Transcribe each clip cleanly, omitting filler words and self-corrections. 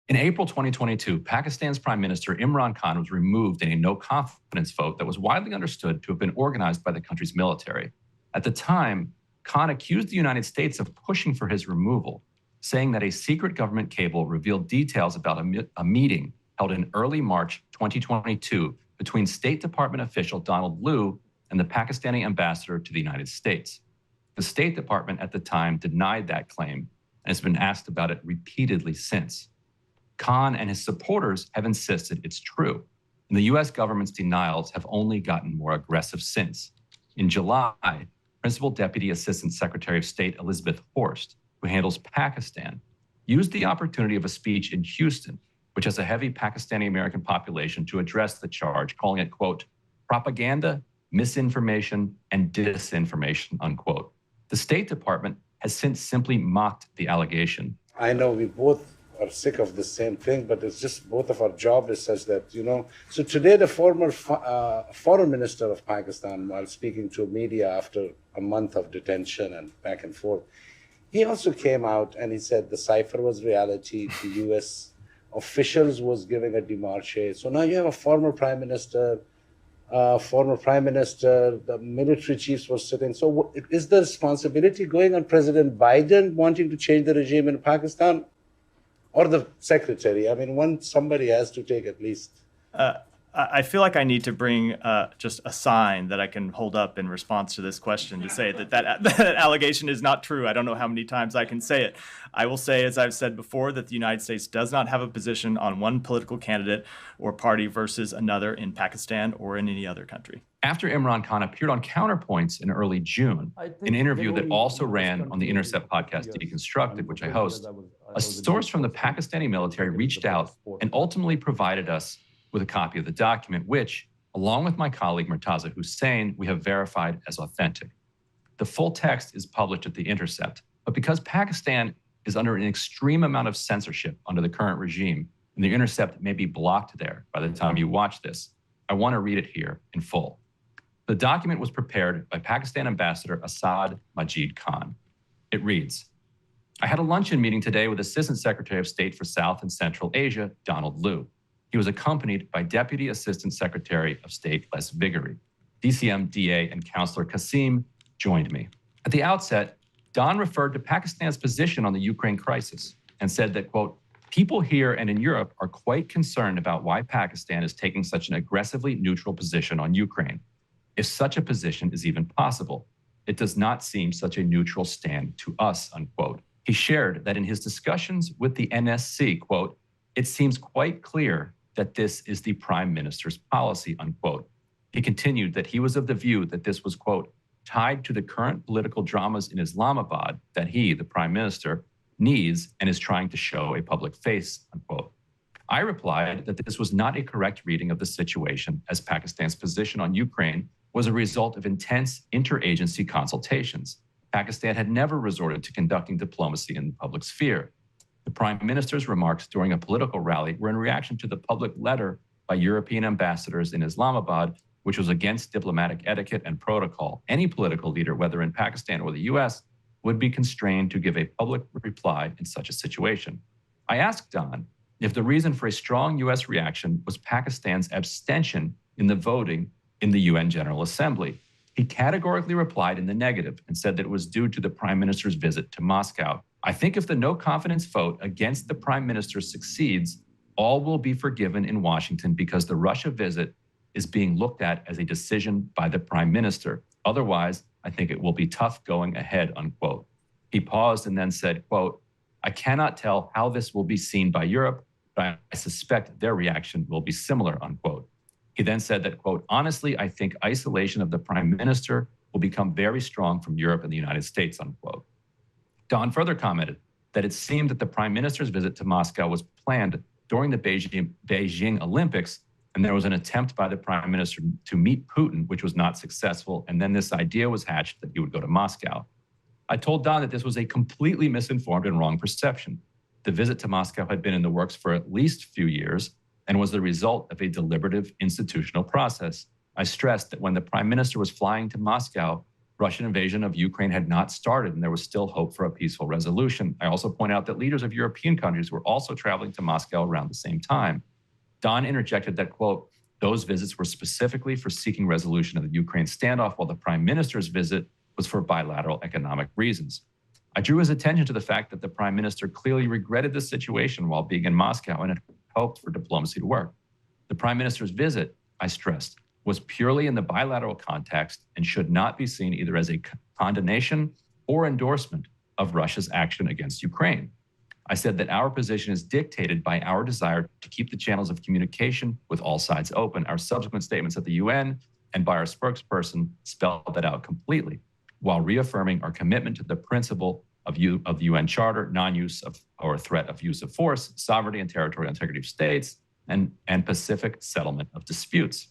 In April 2022, Pakistan's Prime Minister Imran Khan was removed in a no-confidence vote that was widely understood to have been organized by the country's military. At the time, Khan accused the United States of pushing for his removal, saying that a secret government cable revealed details about a meeting held in early March 2022 between State Department official Donald Lu and the Pakistani ambassador to the United States. The State Department at the time denied that claim and has been asked about it repeatedly since. Khan and his supporters have insisted it's true, and the U.S. government's denials have only gotten more aggressive since. In July, Principal Deputy Assistant Secretary of State Elizabeth Horst, who handles Pakistan, used the opportunity of a speech in Houston, which has a heavy Pakistani-American population, to address the charge, calling it, quote, propaganda, misinformation, and disinformation, unquote. The State Department has since simply mocked the allegation. I know we both are sick of the same thing, but it's just both of our job is such that, So today the former foreign minister of Pakistan, while speaking to media after a month of detention and back and forth, he also came out and he said the Sypher was reality, the U.S. officials was giving a démarche. So now you have a former prime minister, the military chiefs were sitting. So is the responsibility going on President Biden wanting to change the regime in Pakistan? Or the secretary? I mean, somebody has to take at least. I feel like I need to bring just a sign that I can hold up in response to this question to say that allegation is not true. I don't know how many times I can say it. I will say, as I've said before, that the United States does not have a position on one political candidate or party versus another in Pakistan or in any other country. After Imran Khan appeared on Counterpoints in early June, an interview that also ran on the Intercept podcast Deconstructed, which I host, a source from the Pakistani military reached out and ultimately provided us with a copy of the document, which, along with my colleague Murtaza Hussain, we have verified as authentic. The full text is published at the Intercept, but because Pakistan is under an extreme amount of censorship under the current regime, and the Intercept may be blocked there by the time you watch this, I want to read it here in full. The document was prepared by Pakistan Ambassador Asad Majid Khan. It reads, I had a luncheon meeting today with Assistant Secretary of State for South and Central Asia, Donald Lu. He was accompanied by Deputy Assistant Secretary of State Les Vigoury. DCM, DA, and Councillor Qasim joined me. At the outset, Don referred to Pakistan's position on the Ukraine crisis and said that, quote, people here and in Europe are quite concerned about why Pakistan is taking such an aggressively neutral position on Ukraine. If such a position is even possible, it does not seem such a neutral stand to us, unquote. He shared that in his discussions with the NSC, quote, it seems quite clear that this is the prime minister's policy, unquote. He continued that he was of the view that this was, quote, tied to the current political dramas in Islamabad that he, the prime minister, needs and is trying to show a public face, unquote. I replied that this was not a correct reading of the situation, as Pakistan's position on Ukraine was a result of intense interagency consultations. Pakistan had never resorted to conducting diplomacy in the public sphere. The prime minister's remarks during a political rally were in reaction to the public letter by European ambassadors in Islamabad, which was against diplomatic etiquette and protocol. Any political leader, whether in Pakistan or the US, would be constrained to give a public reply in such a situation. I asked Don if the reason for a strong US reaction was Pakistan's abstention in the voting in the UN General Assembly. He categorically replied in the negative and said that it was due to the prime minister's visit to Moscow. I think if the no confidence vote against the prime minister succeeds, all will be forgiven in Washington because the Russia visit is being looked at as a decision by the prime minister. Otherwise, I think it will be tough going ahead, unquote. He paused and then said, quote, I cannot tell how this will be seen by Europe, but I suspect their reaction will be similar, unquote. He then said that, quote, honestly, I think isolation of the prime minister will become very strong from Europe and the United States, unquote. Don further commented that it seemed that the prime minister's visit to Moscow was planned during the Beijing Olympics, and there was an attempt by the prime minister to meet Putin, which was not successful, and then this idea was hatched that he would go to Moscow. I told Don that this was a completely misinformed and wrong perception. The visit to Moscow had been in the works for at least a few years and was the result of a deliberative institutional process. I stressed that when the prime minister was flying to Moscow, Russian invasion of Ukraine had not started, and there was still hope for a peaceful resolution. I also point out that leaders of European countries were also traveling to Moscow around the same time. Don interjected that, quote, those visits were specifically for seeking resolution of the Ukraine standoff, while the prime minister's visit was for bilateral economic reasons. I drew his attention to the fact that the prime minister clearly regretted the situation while being in Moscow and had hoped for diplomacy to work. The prime minister's visit, I stressed, was purely in the bilateral context and should not be seen either as a condemnation or endorsement of Russia's action against Ukraine. I said that our position is dictated by our desire to keep the channels of communication with all sides open. Our subsequent statements at the UN and by our spokesperson spelled that out completely, while reaffirming our commitment to the principle of the UN Charter, non-use of or threat of use of force, sovereignty and territorial integrity of states, and pacific settlement of disputes.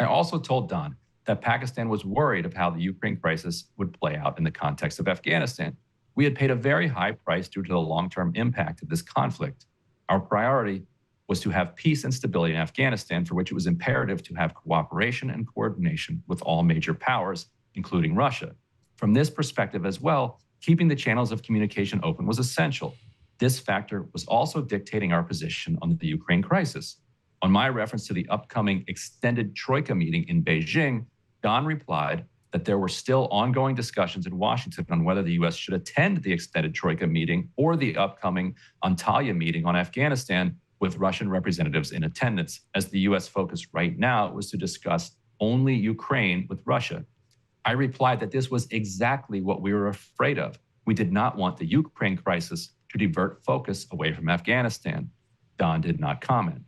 I also told Don that Pakistan was worried of how the Ukraine crisis would play out in the context of Afghanistan. We had paid a very high price due to the long-term impact of this conflict. Our priority was to have peace and stability in Afghanistan, for which it was imperative to have cooperation and coordination with all major powers, including Russia. From this perspective as well, keeping the channels of communication open was essential. This factor was also dictating our position on the Ukraine crisis. On my reference to the upcoming extended Troika meeting in Beijing, Don replied that there were still ongoing discussions in Washington on whether the U.S. should attend the extended Troika meeting or the upcoming Antalya meeting on Afghanistan with Russian representatives in attendance, as the U.S. focus right now was to discuss only Ukraine with Russia. I replied that this was exactly what we were afraid of. We did not want the Ukraine crisis to divert focus away from Afghanistan. Don did not comment.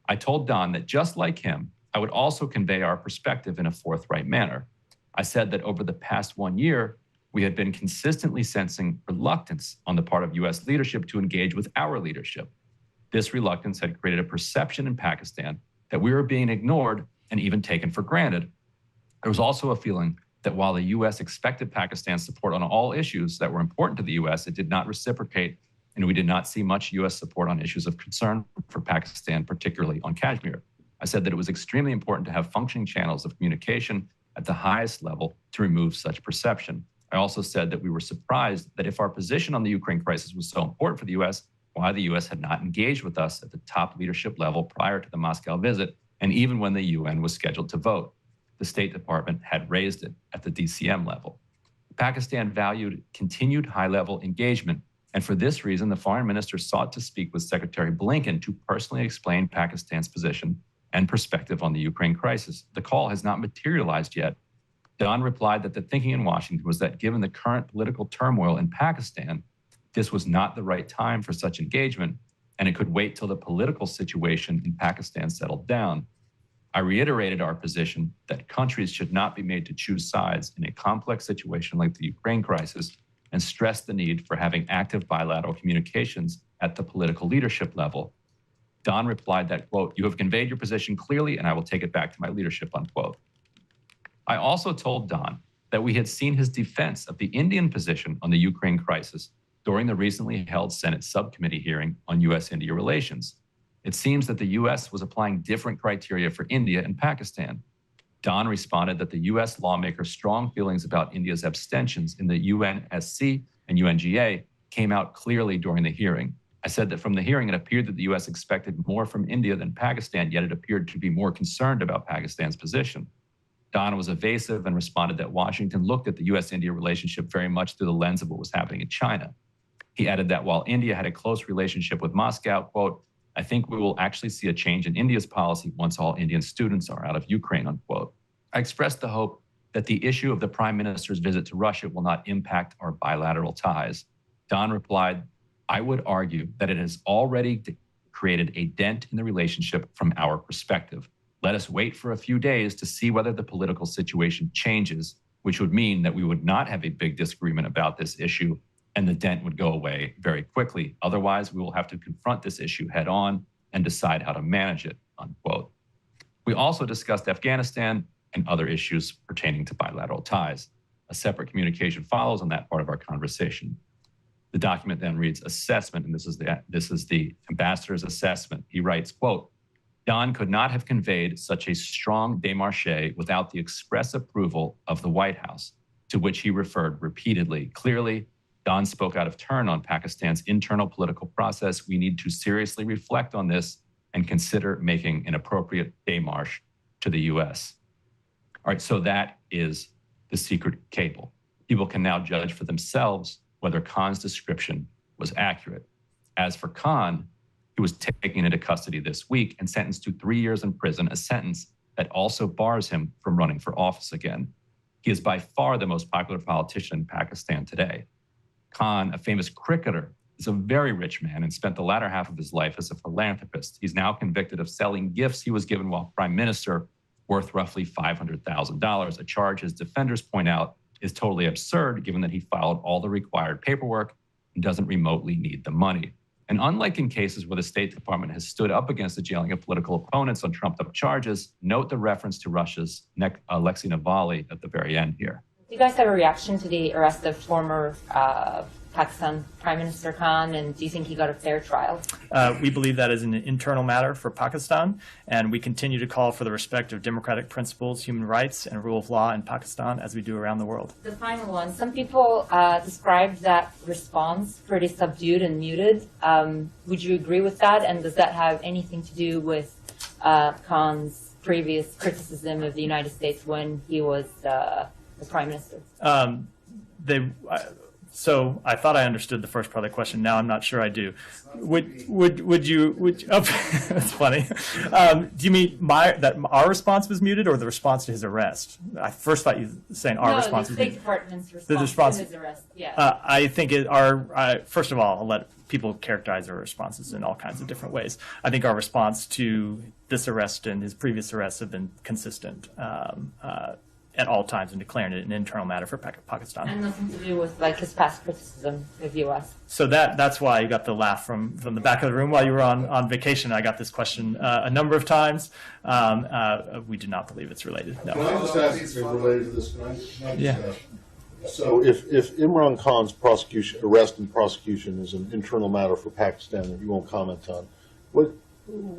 I told Don that just like him, I would also convey our perspective in a forthright manner. I said that over the past 1 year, we had been consistently sensing reluctance on the part of U.S. leadership to engage with our leadership. This reluctance had created a perception in Pakistan that we were being ignored and even taken for granted. There was also a feeling that while the U.S. expected Pakistan's support on all issues that were important to the U.S., it did not reciprocate, and we did not see much U.S. support on issues of concern for Pakistan, particularly on Kashmir. I said that it was extremely important to have functioning channels of communication at the highest level to remove such perception. I also said that we were surprised that if our position on the Ukraine crisis was so important for the U.S., why the U.S. had not engaged with us at the top leadership level prior to the Moscow visit, and even when the UN was scheduled to vote. The State Department had raised it at the DCM level. Pakistan valued continued high-level engagement, and for this reason, the foreign minister sought to speak with Secretary Blinken to personally explain Pakistan's position and perspective on the Ukraine crisis. The call has not materialized yet. Don replied that the thinking in Washington was that given the current political turmoil in Pakistan, this was not the right time for such engagement, and it could wait till the political situation in Pakistan settled down. I reiterated our position that countries should not be made to choose sides in a complex situation like the Ukraine crisis, and stressed the need for having active bilateral communications at the political leadership level. Don replied that, quote, you have conveyed your position clearly, and I will take it back to my leadership, unquote. I also told Don that we had seen his defense of the Indian position on the Ukraine crisis during the recently held Senate subcommittee hearing on U.S.-India relations. It seems that the U.S. was applying different criteria for India and Pakistan. Don responded that the U.S. lawmakers' strong feelings about India's abstentions in the UNSC and UNGA came out clearly during the hearing. I said that from the hearing, it appeared that the U.S. expected more from India than Pakistan, yet it appeared to be more concerned about Pakistan's position. Don was evasive and responded that Washington looked at the U.S.-India relationship very much through the lens of what was happening in China. He added that while India had a close relationship with Moscow, quote, I think we will actually see a change in India's policy once all Indian students are out of Ukraine, unquote. I expressed the hope that the issue of the prime minister's visit to Russia will not impact our bilateral ties. Don replied, I would argue that it has already created a dent in the relationship from our perspective. Let us wait for a few days to see whether the political situation changes, which would mean that we would not have a big disagreement about this issue and the dent would go away very quickly. Otherwise, we will have to confront this issue head on and decide how to manage it, unquote. We also discussed Afghanistan and other issues pertaining to bilateral ties. A separate communication follows on that part of our conversation. The document then reads assessment, and this is the ambassador's assessment. He writes, quote, Don could not have conveyed such a strong démarche without the express approval of the White House, to which he referred repeatedly. Clearly, Don spoke out of turn on Pakistan's internal political process. We need to seriously reflect on this and consider making an appropriate démarche to the U.S. All right, so that is the secret cable. People can now judge for themselves whether Khan's description was accurate. As for Khan, he was taken into custody this week and sentenced to 3 years in prison, a sentence that also bars him from running for office again. He is by far the most popular politician in Pakistan today. Khan, a famous cricketer, is a very rich man and spent the latter half of his life as a philanthropist. He's now convicted of selling gifts he was given while prime minister worth roughly $500,000, a charge his defenders point out is totally absurd given that he filed all the required paperwork and doesn't remotely need the money. And unlike in cases where the State Department has stood up against the jailing of political opponents on trumped-up charges, note the reference to Russia's Alexei Navalny at the very end here. Do you guys have a reaction to the arrest of former Pakistan Prime Minister Khan, and do you think he got a fair trial? We believe that is an internal matter for Pakistan, and we continue to call for the respect of democratic principles, human rights, and rule of law in Pakistan, as we do around the world. The final one. Some people described that response pretty subdued and muted. Would you agree with that, and does that have anything to do with Khan's previous criticism of the United States when he was the Prime Minister? So I thought I understood the first part of the question. Now I'm not sure I do. Would you? Oh, that's funny. Do you mean that our response was muted, or the response to his arrest? I first thought you were saying our response was muted. The State Department's response to his arrest. Yeah. I think first of all, I'll let people characterize our responses in all kinds of different ways. I think our response to this arrest and his previous arrests have been consistent at all times in declaring it an internal matter for Pakistan. And nothing to do with like his past criticism of the U.S. So that's why you got the laugh from the back of the room while you were on vacation. I got this question a number of times. We do not believe it's related. No. Can I just ask if it's related to this? Can I Yeah. So if Imran Khan's arrest and prosecution is an internal matter for Pakistan that you won't comment on,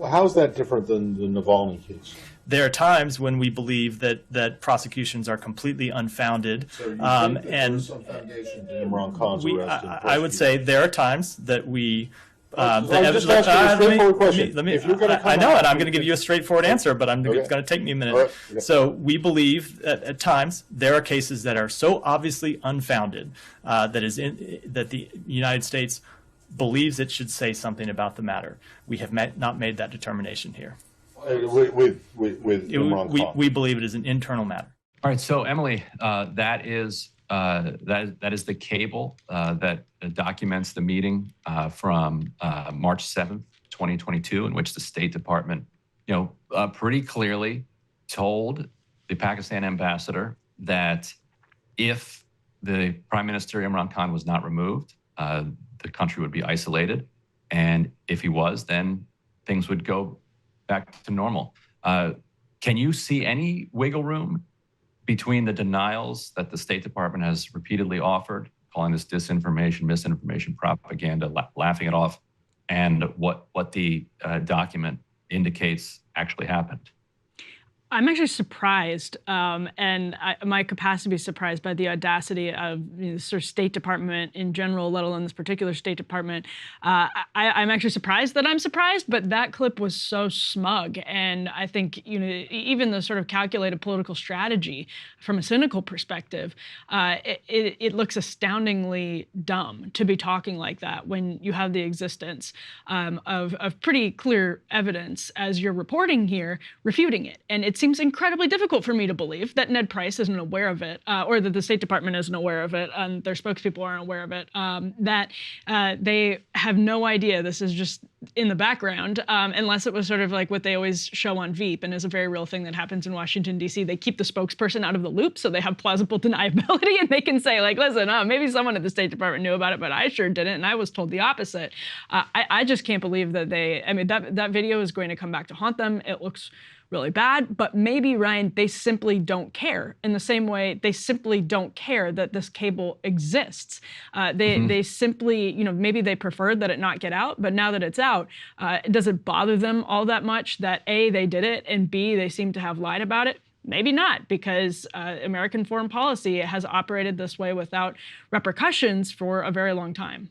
how is that different than the Navalny case? There are times when we believe that prosecutions are completely unfounded. So you think that there's some foundation to Imran Khan's arrest and I would say there are times that we... I'm just asking a straightforward question. If you're going to I know, and I'm going to give you a straightforward answer, but it's going to take me a minute. Right. Okay. So we believe that at times there are cases that are so obviously unfounded that the United States believes it should say something about the matter. We have not made that determination here. With Imran Khan. We believe it is an internal matter. All right, so Emily, that is the cable that documents the meeting from March 7th, 2022, in which the State Department, pretty clearly told the Pakistan ambassador that if the Prime Minister Imran Khan was not removed, the country would be isolated, and if he was, then things would go back to normal. Can you see any wiggle room between the denials that the State Department has repeatedly offered, calling this disinformation, misinformation, propaganda, laughing it off, and what the document indicates actually happened? I'm actually surprised, and my capacity to be surprised by the audacity of the sort of State Department in general, let alone this particular State Department. I'm actually surprised that I'm surprised, but that clip was so smug, and I think even the sort of calculated political strategy from a cynical perspective, it looks astoundingly dumb to be talking like that when you have the existence of pretty clear evidence, as you're reporting here, refuting it, and it seems incredibly difficult for me to believe that Ned Price isn't aware of it, or that the State Department isn't aware of it, and their spokespeople aren't aware of it, that they have no idea this is just in the background, unless it was sort of like what they always show on Veep, and is a very real thing that happens in Washington, D.C. They keep the spokesperson out of the loop, so they have plausible deniability, and they can say, like, listen, maybe someone at the State Department knew about it, but I sure didn't, and I was told the opposite. I just can't believe that that video is going to come back to haunt them. It looks really bad, but maybe, Ryan, they simply don't care. In the same way, they simply don't care that this cable exists. They simply, maybe they preferred that it not get out, but now that it's out, out. Does it bother them all that much that A, they did it, and B, they seem to have lied about it? Maybe not, because American foreign policy has operated this way without repercussions for a very long time.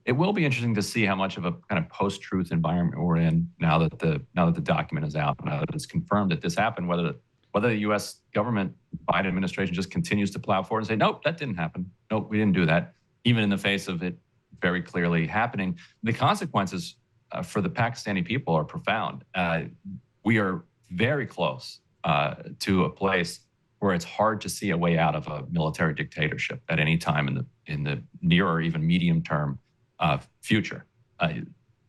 It will be interesting to see how much of a kind of post-truth environment we're in now that the document is out, now that it's confirmed that this happened, whether the U.S. government, Biden administration, just continues to plow forward and say, nope, that didn't happen. Nope, we didn't do that, even in the face of it very clearly happening. The consequences for the Pakistani people are profound. We are very close to a place where it's hard to see a way out of a military dictatorship at any time in the near or even medium term future.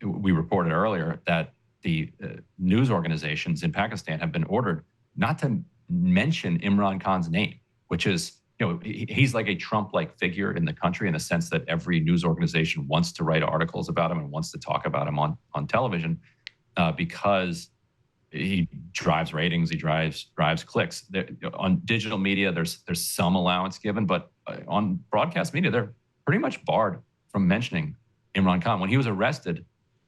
We reported earlier that the news organizations in Pakistan have been ordered not to mention Imran Khan's name, which is, he's like a Trump-like figure in the country in the sense that every news organization wants to write articles about him and wants to talk about him on television because he drives ratings, he drives clicks. On digital media, there's some allowance given, but on broadcast media, they're pretty much barred from mentioning Imran Khan. When he was arrested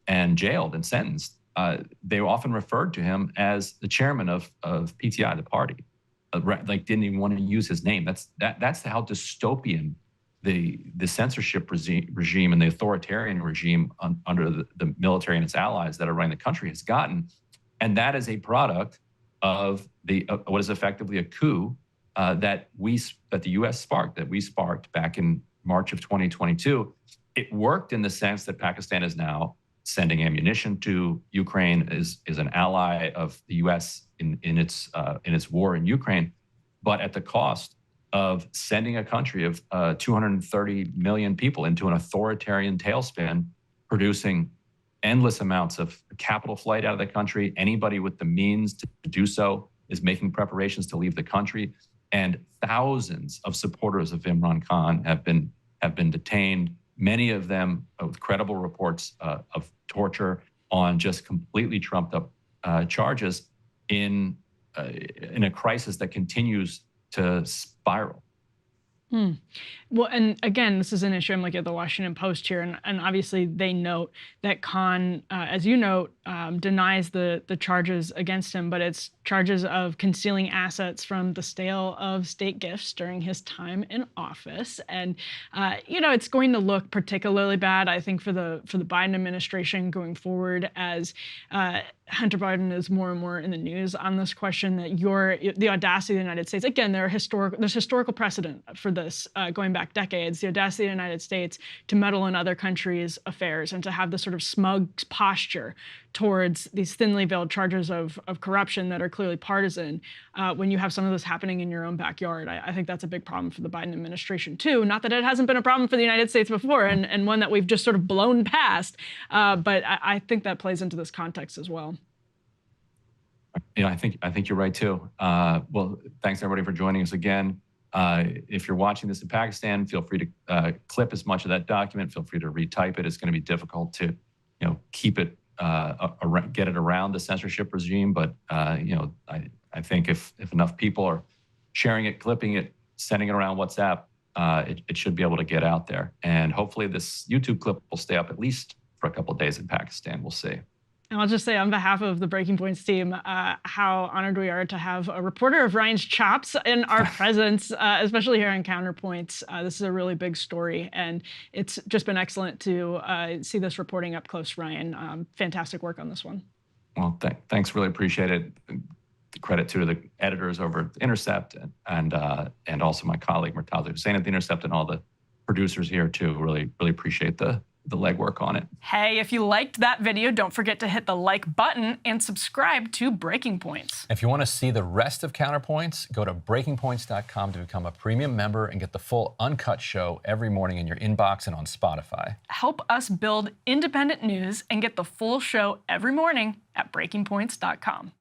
and jailed and sentenced, they often referred to him as the chairman of PTI, the party. Like didn't even want to use his name. That's how dystopian the censorship regime and the authoritarian regime under the military and its allies that are running the country has gotten. And that is a product of what is effectively a coup that the U.S. sparked, that we sparked back in March of 2022. It worked in the sense that Pakistan is now sending ammunition to Ukraine, is an ally of the U.S. in its war in Ukraine, but at the cost of sending a country of 230 million people into an authoritarian tailspin, producing endless amounts of capital flight out of the country. Anybody with the means to do so is making preparations to leave the country, and thousands of supporters of Imran Khan have been detained. Many of them with credible reports of torture on just completely trumped up charges in a crisis that continues to spiral. Well, and again, this is an issue. I'm looking at the Washington Post here, and obviously they note that Khan, as you note, denies the charges against him, but it's charges of concealing assets from the sale of state gifts during his time in office. And it's going to look particularly bad, I think, for the Biden administration going forward, as Hunter Biden is more and more in the news on this question, that the audacity of the United States, again, there's historical precedent for this going back decades, the audacity of the United States to meddle in other countries' affairs and to have this sort of smug posture towards these thinly veiled charges of corruption that are clearly partisan when you have some of this happening in your own backyard. I think that's a big problem for the Biden administration too. Not that it hasn't been a problem for the United States before, and one that we've just sort of blown past, but I think that plays into this context as well. I think you're right too. Well, thanks everybody for joining us again. If you're watching this in Pakistan, feel free to clip as much of that document. Feel free to retype it. It's going to be difficult to, keep it, get it around the censorship regime. But I think if enough people are sharing it, clipping it, sending it around WhatsApp, it should be able to get out there. And hopefully this YouTube clip will stay up at least for a couple of days in Pakistan. We'll see. And I'll just say on behalf of the Breaking Points team, how honored we are to have a reporter of Ryan's chops in our presence, especially here on Counterpoints. This is a really big story, and it's just been excellent to see this reporting up close, Ryan. Fantastic work on this one. Well, thanks. Really appreciate it. The credit to the editors over at The Intercept and also my colleague Murtaza Hussain at The Intercept and all the producers here too. Really appreciate the legwork on it. Hey, if you liked that video, don't forget to hit the like button and subscribe to Breaking Points. If you want to see the rest of Counterpoints, go to breakingpoints.com to become a premium member and get the full uncut show every morning in your inbox and on Spotify. Help us build independent news and get the full show every morning at breakingpoints.com.